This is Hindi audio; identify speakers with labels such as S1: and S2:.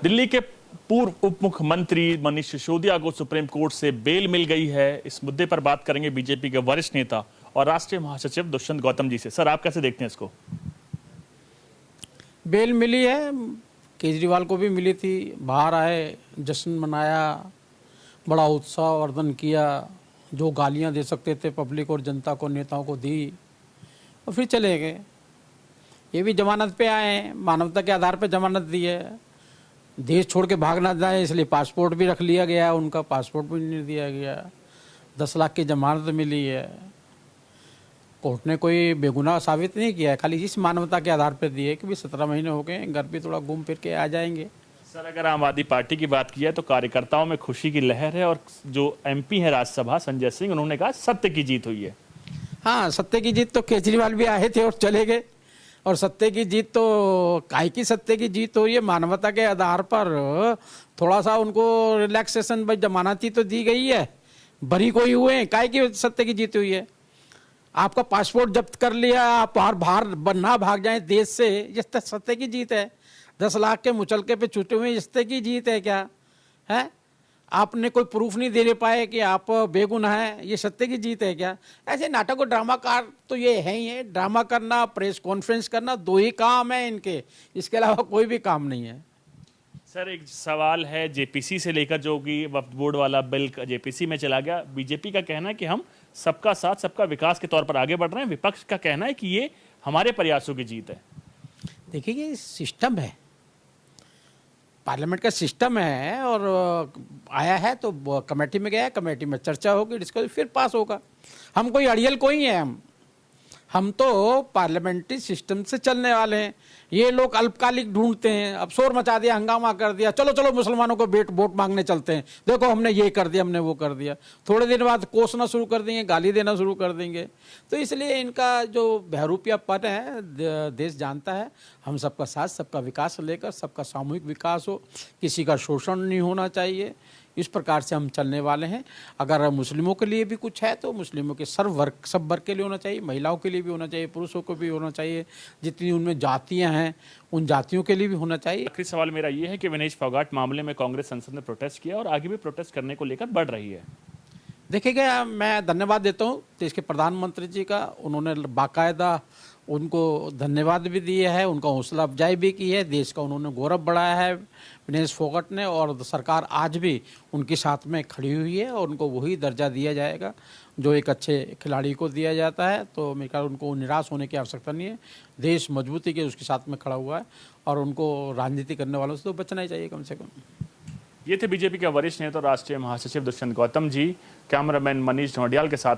S1: दिल्ली के पूर्व उप मुख्यमंत्री मनीष सिसोदिया को सुप्रीम कोर्ट से बेल मिल गई है। इस मुद्दे पर बात करेंगे बीजेपी के वरिष्ठ नेता और राष्ट्रीय महासचिव दुष्यंत गौतम जी से। सर, आप कैसे देखते हैं इसको?
S2: बेल मिली है, केजरीवाल को भी मिली थी। बाहर आए, जश्न मनाया, बड़ा उत्साह वर्धन किया, जो गालियां दे सकते थे पब्लिक और जनता को, नेताओं को दी और फिर चले गए। ये भी जमानत पे आए हैं, मानवता के आधार पर जमानत दी है। देश छोड़ के भाग ना जाए इसलिए पासपोर्ट भी रख लिया गया, उनका पासपोर्ट भी नहीं दिया गया। 10 लाख की जमानत मिली है। कोर्ट ने कोई बेगुनाह साबित नहीं किया है, खाली इस मानवता के आधार पर दी है कि भी 17 महीने हो गए, घर पे थोड़ा घूम फिर के आ जाएंगे।
S1: सर, अगर आम आदमी पार्टी की बात की जाए तो कार्यकर्ताओं में खुशी की लहर है और जो एमपी है राज्यसभा संजय सिंह, उन्होंने कहा सत्य की जीत हुई है।
S2: हाँ, सत्य की जीत तो केजरीवाल भी आए थे और चले गए। और सत्य की जीत तो काय की सत्य की जीत हो रही है, मानवता के आधार पर थोड़ा सा उनको रिलैक्सेशन, भाई जमानती तो दी गई है, बरी कोई हुए हैं, काय की सत्य की जीत हुई है। आपका पासपोर्ट जब्त कर लिया, आप बाहर ना भाग जाएं देश से, ये सत्य की जीत है। 10 लाख के मुचलके पे छूटे हुए सत्य की जीत है क्या है? आपने कोई प्रूफ नहीं दे पाए कि आप बेगुनाह हैं, ये सत्य की जीत है क्या? ऐसे नाटक और ड्रामाकार तो ये है ही है। ड्रामा करना, प्रेस कॉन्फ्रेंस करना, 2 ही काम है इनके, इसके अलावा कोई भी काम नहीं है।
S1: सर, एक सवाल है जेपीसी से लेकर, जो कि वक्फ बोर्ड वाला बिल जेपीसी में चला गया। बीजेपी का कहना है कि हम सबका साथ सबका विकास के तौर पर आगे बढ़ रहे हैं। विपक्ष का कहना है कि ये हमारे प्रयासों की जीत है।
S2: देखिए, ये सिस्टम है, पार्लियामेंट का सिस्टम है और आया है तो कमेटी में गया, कमेटी में चर्चा होगी, डिस्कस, फिर पास होगा। हम कोई अड़ियल कोई है, हम तो पार्लियामेंट्री सिस्टम से चलने वाले हैं। ये लोग अल्पकालिक ढूंढते हैं। अब शोर मचा दिया, हंगामा कर दिया, चलो चलो मुसलमानों को वोट मांगने चलते हैं, देखो हमने ये कर दिया, हमने वो कर दिया। थोड़े दिन बाद कोसना शुरू कर देंगे, गाली देना शुरू कर देंगे। तो इसलिए इनका जो बहरूपियापन है देश जानता है। हम सबका साथ सबका विकास लेकर, सबका सामूहिक विकास हो, किसी का शोषण नहीं होना चाहिए, इस प्रकार से हम चलने वाले हैं। अगर मुस्लिमों के लिए भी कुछ है तो मुस्लिमों के सब वर्ग के लिए होना चाहिए, महिलाओं के लिए भी होना चाहिए, पुरुषों को भी होना चाहिए, जितनी उनमें जातियां हैं उन जातियों के लिए भी होना चाहिए।
S1: आखिरी सवाल मेरा ये है कि विनेश फोगाट मामले में कांग्रेस संसद ने प्रोटेस्ट किया और आगे भी प्रोटेस्ट करने को लेकर बढ़ रही है।
S2: देखिएगा, मैं धन्यवाद देता हूँ देश के प्रधानमंत्री जी का। उन्होंने बाकायदा उनको धन्यवाद भी दिया है, उनका हौसला अफजाई भी की है, देश का उन्होंने गौरव बढ़ाया है विनेश फोगाट ने। और सरकार आज भी उनके साथ में खड़ी हुई है और उनको वही दर्जा दिया जाएगा जो एक अच्छे खिलाड़ी को दिया जाता है। तो मेरे ख्याल उनको निराश होने की आवश्यकता नहीं है। देश मजबूती के उसके साथ में खड़ा हुआ है और उनको राजनीति करने वालों से तो बचना ही चाहिए कम से कम।
S1: ये थे बीजेपी के वरिष्ठ नेता और राष्ट्रीय महासचिव दुष्यंत गौतम जी। कैमरामैन मनीष ढोंडियाल के साथ